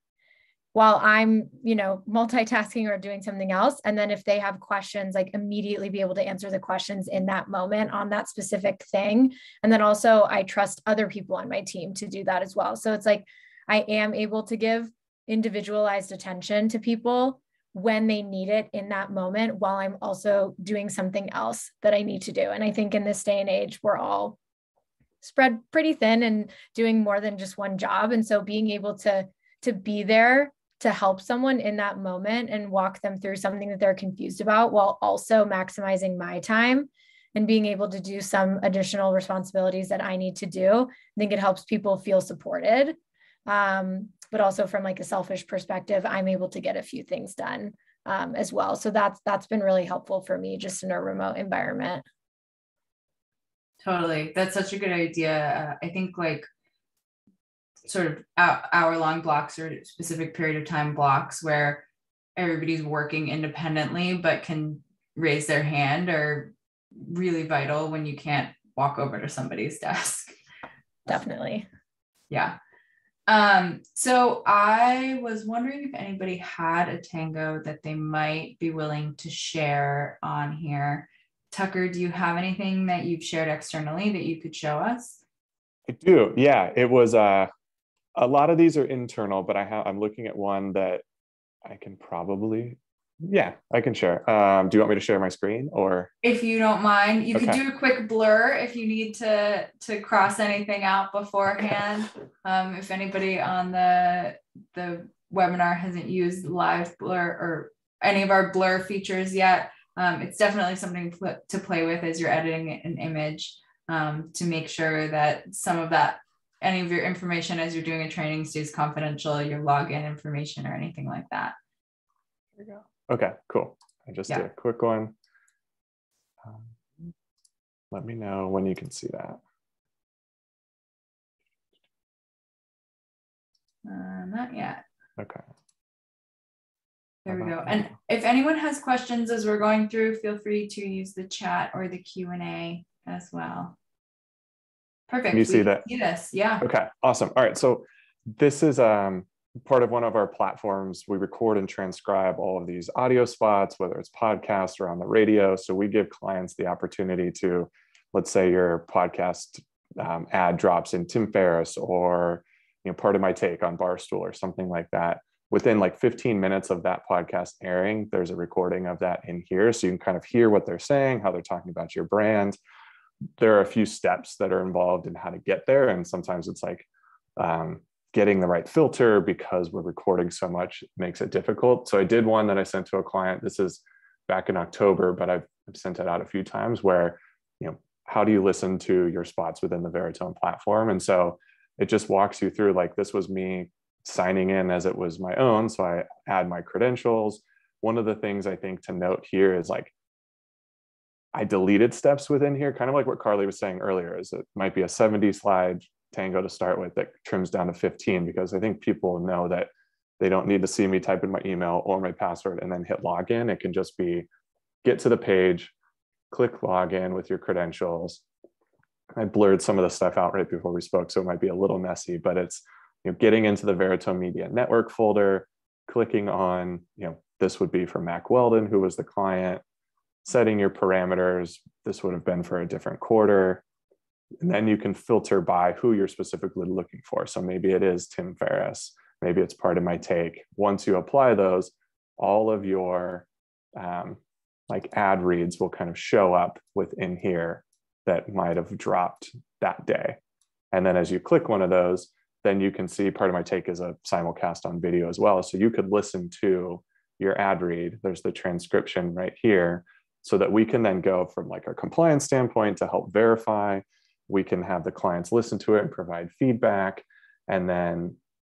E: while I'm, multitasking or doing something else. And then if they have questions, like immediately be able to answer the questions in that moment on that specific thing. And then also I trust other people on my team to do that as well. So it's like, I am able to give individualized attention to people when they need it in that moment, while I'm also doing something else that I need to do. And I think in this day and age, we're all spread pretty thin and doing more than just one job. And so being able to be there to help someone in that moment and walk them through something that they're confused about, while also maximizing my time and being able to do some additional responsibilities that I need to do, I think it helps people feel supported. But also from like a selfish perspective, I'm able to get a few things done as well. So that's been really helpful for me just in a remote environment.
A: Totally. That's such a good idea. I think like sort of hour-long blocks or specific period of time blocks where everybody's working independently but can raise their hand are really vital when you can't walk over to somebody's desk.
E: Definitely.
A: Yeah. So I was wondering if anybody had a Tango that they might be willing to share on here. Tucker, do you have anything that you've shared externally that you could show us?
D: I do. Yeah, it was a lot of these are internal, but I'm looking at one that I can probably, I can share. Do you want me to share my screen or?
A: If you don't mind, you
D: Okay.
A: could do a quick blur if you need to cross anything out beforehand. Okay. If anybody on the webinar hasn't used live blur or any of our blur features yet, it's definitely something to play with as you're editing an image, to make sure that some of that, any of your information as you're doing a training stays confidential, your login information or anything like that.
D: There you go. Okay, cool. I just did a quick one. Let me know when you can see that.
A: Not yet.
D: Okay.
A: There we go. And if anyone has questions as we're going through, feel free to use the chat or the Q&A as well. Perfect.
D: Can you see that?
A: See this? Yeah.
D: Okay, awesome. All right, so this is part of one of our platforms. We record and transcribe all of these audio spots, whether it's podcasts or on the radio. So we give clients the opportunity to, let's say your podcast ad drops in Tim Ferriss or Part of My Take on Barstool or something like that. Within like 15 minutes of that podcast airing, there's a recording of that in here. So you can kind of hear what they're saying, how they're talking about your brand. There are a few steps that are involved in how to get there. And sometimes it's like getting the right filter because we're recording so much makes it difficult. So I did one that I sent to a client. This is back in October, but I've sent it out a few times where, how do you listen to your spots within the Veritone platform? And so it just walks you through, like, this was me signing in as it was my own. So I add my credentials. One of the things I think to note here is like, I deleted steps within here, kind of like what Carly was saying earlier, is it might be a 70 slide Tango to start with that trims down to 15, because I think people know that they don't need to see me type in my email or my password and then hit login. It can just be get to the page, click login with your credentials. I blurred some of the stuff out right before we spoke, so it might be a little messy, but it's getting into the Veritone Media Network folder, clicking on, this would be for Mac Weldon, who was the client, setting your parameters. This would have been for a different quarter. And then you can filter by who you're specifically looking for. So maybe it is Tim Ferriss, maybe it's Part of My Take. Once you apply those, all of your like ad reads will kind of show up within here that might have dropped that day. And then as you click one of those, then you can see Part of My Take is a simulcast on video as well. So you could listen to your ad read. There's the transcription right here, so that we can then go from like a compliance standpoint to help verify. We can have the clients listen to it and provide feedback. And then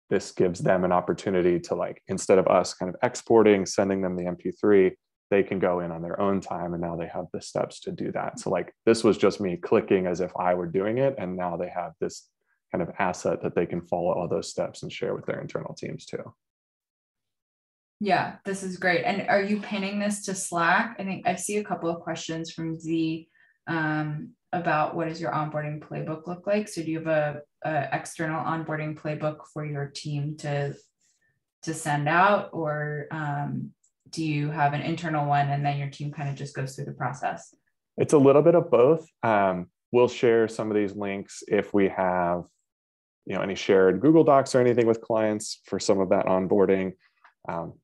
D: this gives them an opportunity to, like, instead of us kind of exporting, sending them the MP3, they can go in on their own time. And now they have the steps to do that. So like, this was just me clicking as if I were doing it. And now they have this kind of asset that they can follow all those steps and share with their internal teams too.
A: Yeah, this is great. And are you pinning this to Slack? I think I see a couple of questions from Z about what does your onboarding playbook look like? So do you have a external onboarding playbook for your team to send out, or do you have an internal one and then your team kind of just goes through the process?
D: It's a little bit of both. We'll share some of these links if we have, any shared Google Docs or anything with clients for some of that onboarding.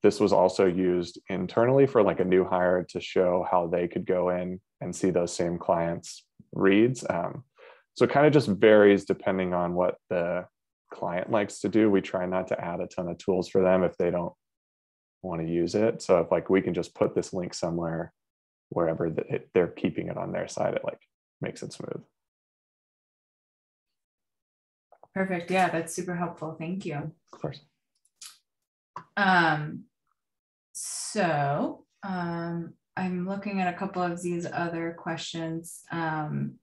D: This was also used internally for like a new hire to show how they could go in and see those same clients' reads. So it kind of just varies depending on what the client likes to do. We try not to add a ton of tools for them if they don't want to use it. So if like we can just put this link somewhere, wherever they're keeping it on their side, it like makes it smooth.
A: Perfect. Yeah, that's super helpful. Thank you.
D: Of course.
A: I'm looking at a couple of these other questions.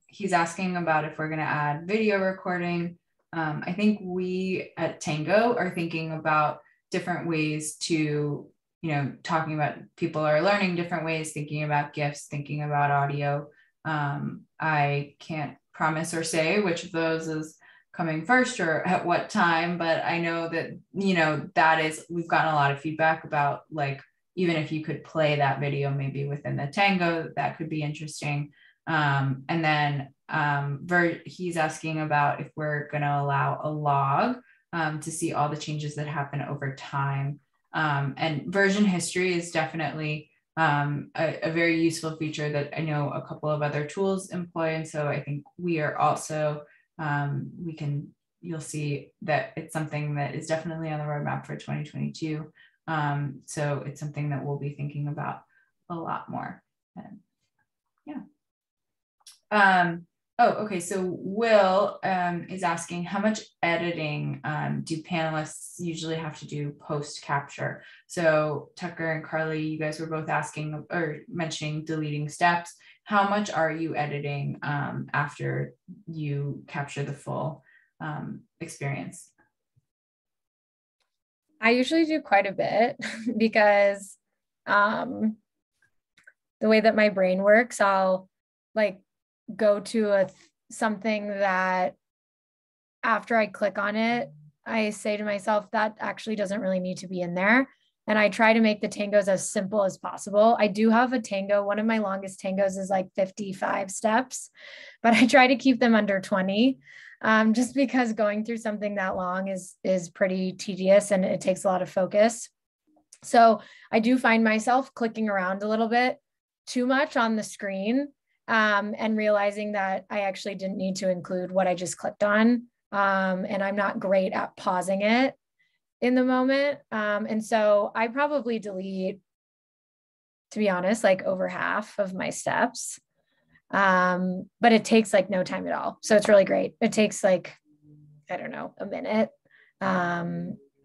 A: He's asking about if we're going to add video recording. I think we at Tango are thinking about different ways to, talking about people are learning different ways, thinking about GIFs, thinking about audio. I can't promise or say which of those is coming first or at what time, but I know that, we've gotten a lot of feedback about like, even if you could play that video maybe within the Tango, that could be interesting. And then he's asking about if we're going to allow a log to see all the changes that happen over time. And version history is definitely a very useful feature that I know a couple of other tools employ. And so I think we are also, you'll see that it's something that is definitely on the roadmap for 2022. So it's something that we'll be thinking about a lot more. Okay. So Will is asking, how much editing do panelists usually have to do post capture? So Tucker and Carly, you guys were both asking or mentioning deleting steps. How much are you editing after you capture the full experience?
E: I usually do quite a bit because the way that my brain works, I'll like go to something that after I click on it, I say to myself, that actually doesn't really need to be in there. And I try to make the tangos as simple as possible. I do have a tango. One of my longest tangos is like 55 steps, but I try to keep them under 20. Just because going through something that long is pretty tedious and it takes a lot of focus. So I do find myself clicking around a little bit too much on the screen and realizing that I actually didn't need to include what I just clicked on. And I'm not great at pausing it in the moment. And so I probably delete, to be honest, like over half of my steps. But it takes like no time at all. So it's really great. It takes like, I don't know, a minute,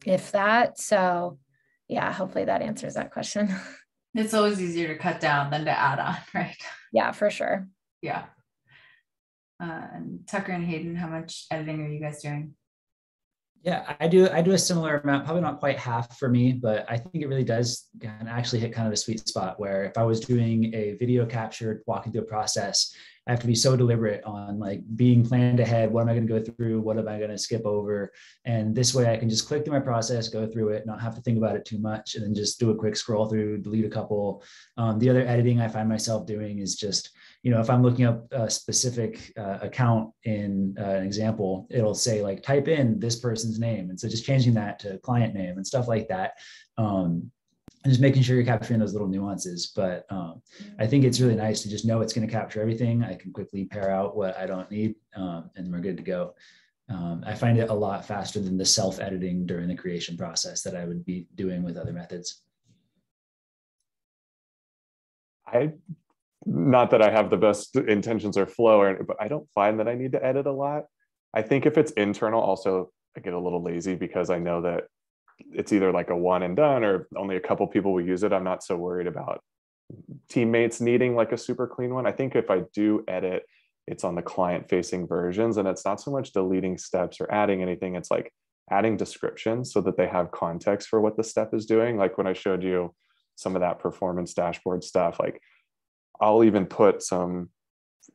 E: if that. So yeah, hopefully that answers that question.
A: It's always easier to cut down than to add on, right?
E: Yeah, for sure.
A: Yeah. And Tucker and Hayden, how much editing are you guys doing?
C: Yeah, I do a similar amount, probably not quite half for me, but I think it really does actually hit kind of a sweet spot where if I was doing a video capture, walking through a process, I have to be so deliberate on like being planned ahead. What am I going to go through? What am I going to skip over? And this way I can just click through my process, go through it, not have to think about it too much, and then just do a quick scroll through, delete a couple. The other editing I find myself doing is just, if I'm looking up a specific account in an example, it'll say like, type in this person's name. And so just changing that to client name and stuff like that. And just making sure you're capturing those little nuances. But I think it's really nice to just know it's going to capture everything. I can quickly pair out what I don't need and we're good to go. I find it a lot faster than the self-editing during the creation process that I would be doing with other methods.
D: Not that I have the best intentions or flow, but I don't find that I need to edit a lot. I think if it's internal, also I get a little lazy because I know that it's either like a one and done or only a couple people will use it. I'm not so worried about teammates needing like a super clean one. I think if I do edit, it's on the client facing versions and it's not so much deleting steps or adding anything. It's like adding descriptions so that they have context for what the step is doing. Like when I showed you some of that performance dashboard stuff, like I'll even put some,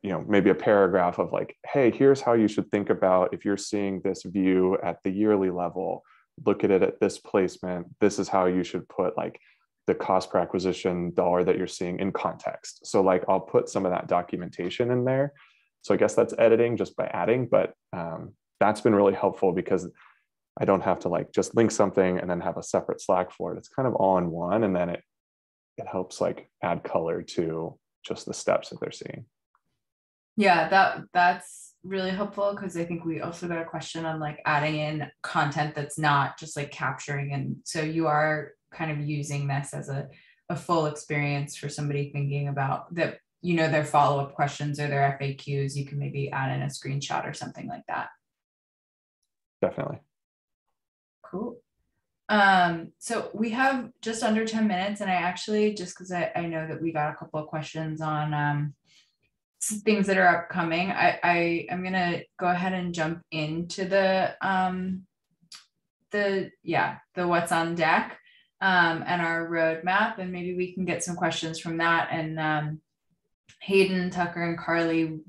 D: maybe a paragraph of like, hey, here's how you should think about if you're seeing this view at the yearly level, look at it at this placement. This is how you should put like the cost per acquisition dollar that you're seeing in context. So like I'll put some of that documentation in there. So I guess that's editing just by adding, but that's been really helpful because I don't have to like just link something and then have a separate Slack for it. It's kind of all in one, and then it helps like add color to just the steps that they're seeing.
A: Yeah, that's really helpful, because I think we also got a question on like adding in content that's not just like capturing. And so you are kind of using this as a full experience for somebody thinking about that, their follow-up questions or their FAQs. You can maybe add in a screenshot or something like that.
D: Definitely.
A: Cool. So we have just under 10 minutes, and I actually, just because I know that we got a couple of questions on things that are upcoming, I am gonna go ahead and jump into the what's on deck and our roadmap, and maybe we can get some questions from that. And Hayden, Tucker, and Carly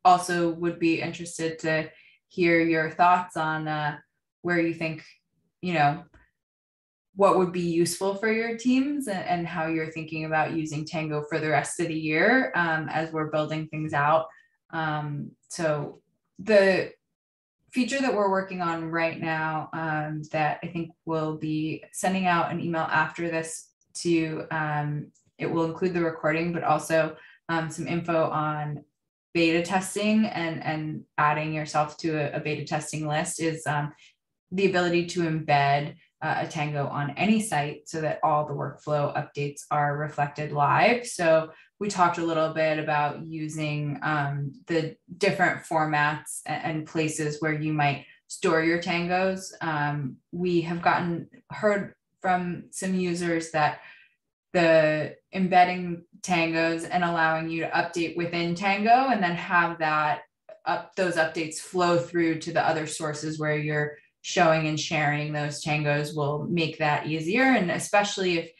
A: also would be interested to hear your thoughts on where you think, what would be useful for your teams, and how you're thinking about using Tango for the rest of the year as we're building things out. So the feature that we're working on right now that I think we'll be sending out an email after this to, it will include the recording, but also some info on beta testing and adding yourself to a beta testing list, is the ability to embed a Tango on any site so that all the workflow updates are reflected live. So we talked a little bit about using the different formats and places where you might store your Tangos. We have heard from some users that the embedding Tangos and allowing you to update within Tango, and then have those updates flow through to the other sources where you're showing and sharing those Tangos, will make that easier. And especially if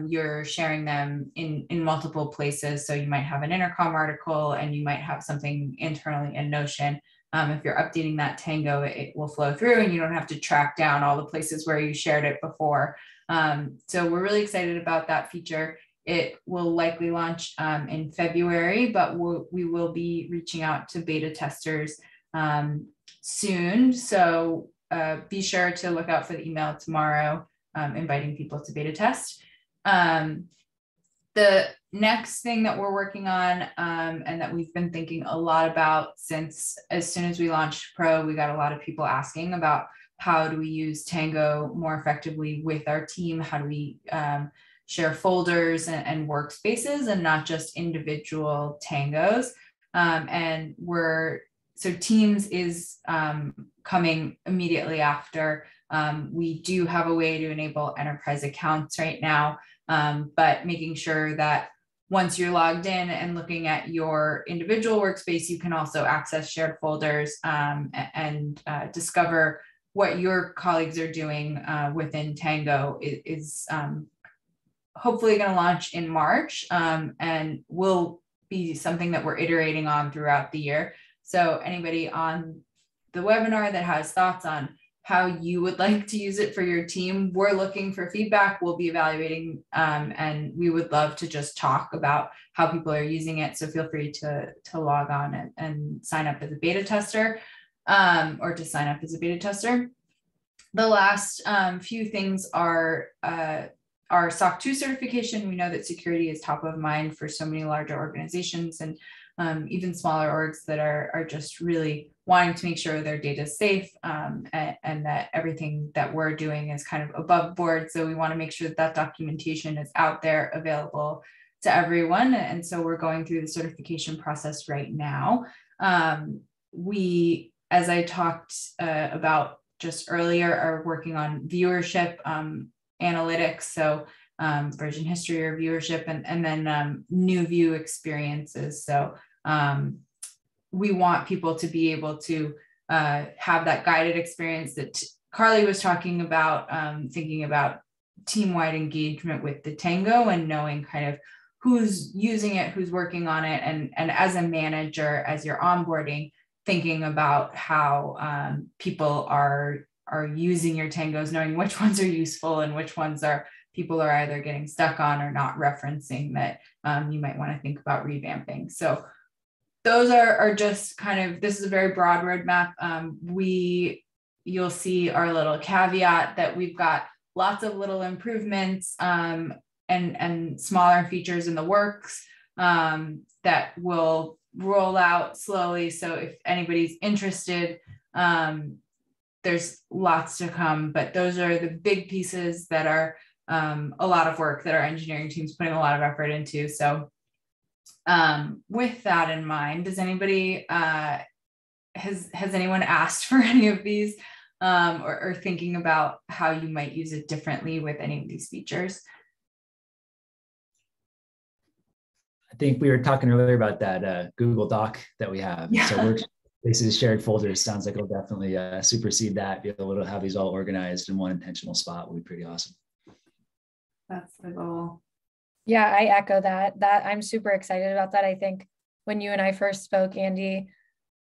A: you're sharing them in multiple places. So you might have an intercom article, and you might have something internally in Notion. If you're updating that Tango, it will flow through, and you don't have to track down all the places where you shared it before. So we're really excited about that feature. It will likely launch in February, but we will be reaching out to beta testers soon. So be sure to look out for the email tomorrow inviting people to beta test. The next thing that we're working on and that we've been thinking a lot about since as soon as we launched Pro, we got a lot of people asking about how do we use Tango more effectively with our team? How do we share folders and workspaces, and not just individual Tangos? So Teams is coming immediately after. We do have a way to enable enterprise accounts right now, but making sure that once you're logged in and looking at your individual workspace, you can also access shared folders and discover what your colleagues are doing within Tango. Is hopefully going to launch in March and will be something that we're iterating on throughout the year. So anybody on the webinar that has thoughts on how you would like to use it for your team, we're looking for feedback. We'll be evaluating and we would love to just talk about how people are using it. So feel free to log on and sign up as a beta tester or to sign up as a beta tester. The last few things are our SOC 2 certification. We know that security is top of mind for so many larger organizations and even smaller orgs that are just really wanting to make sure their data is safe and that everything that we're doing is kind of above board. So we want to make sure that documentation is out there available to everyone. And so we're going through the certification process right now. We, as I talked about just earlier, are working on viewership analytics. So version history or viewership, and then new view experiences. So we want people to be able to have that guided experience that Carly was talking about thinking about team-wide engagement with the Tango and knowing kind of who's using it, who's working on it, and as a manager, as you're onboarding, thinking about how people are using your Tangos, knowing which ones are useful and which ones people are either getting stuck on or not referencing that you might want to think about revamping. So those are just kind of, this is a very broad roadmap. You'll see our little caveat that we've got lots of little improvements and smaller features in the works that will roll out slowly. So if anybody's interested, there's lots to come, but those are the big pieces that are a lot of work that our engineering team's putting a lot of effort into. So with that in mind, does anybody, has anyone asked for any of these or thinking about how you might use it differently with any of these features?
C: I think we were talking earlier about that Google Doc that we have.
A: Yeah.
C: So workspaces, shared folders, sounds like it'll definitely supersede that. Be able to have these all organized in one intentional spot will be pretty awesome.
A: That's the goal.
E: Yeah, I echo that. I'm super excited about that. I think when you and I first spoke, Andy,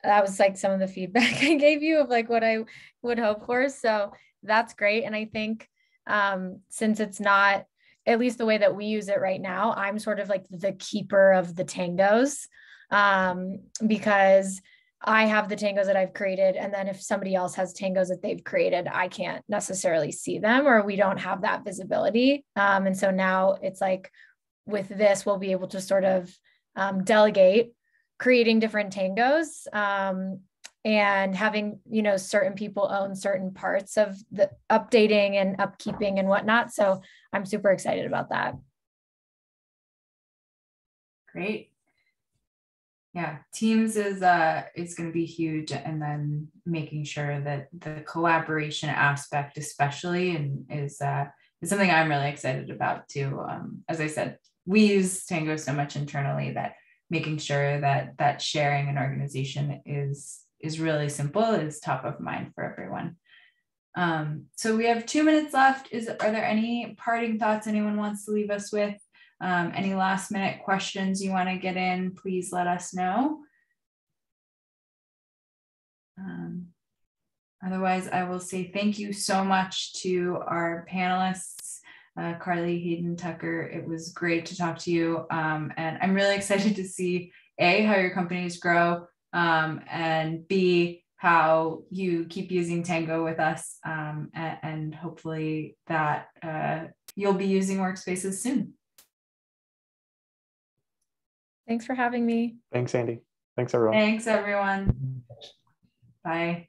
E: that was like some of the feedback I gave you of like what I would hope for. So that's great. And I think since it's not, at least the way that we use it right now, I'm sort of like the keeper of the Tangos because I have the Tangos that I've created. And then if somebody else has Tangos that they've created, I can't necessarily see them or we don't have that visibility. And so now it's like with this, we'll be able to sort of delegate creating different Tangos and having, certain people own certain parts of the updating and upkeeping and whatnot. So I'm super excited about that.
A: Great. Yeah, Teams is going to be huge, and then making sure that the collaboration aspect, especially, is something I'm really excited about too. As I said, we use Tango so much internally that making sure that sharing and organization is really simple is top of mind for everyone. So we have 2 minutes left. Are there any parting thoughts anyone wants to leave us with? Any last minute questions you want to get in, please let us know. Otherwise, I will say thank you so much to our panelists, Carly, Hayden, Tucker. It was great to talk to you. And I'm really excited to see A, how your companies grow, and B, how you keep using Tango with us, and hopefully that you'll be using workspaces soon.
E: Thanks for having me.
D: Thanks, Andy. Thanks, everyone.
A: Thanks, everyone. Bye.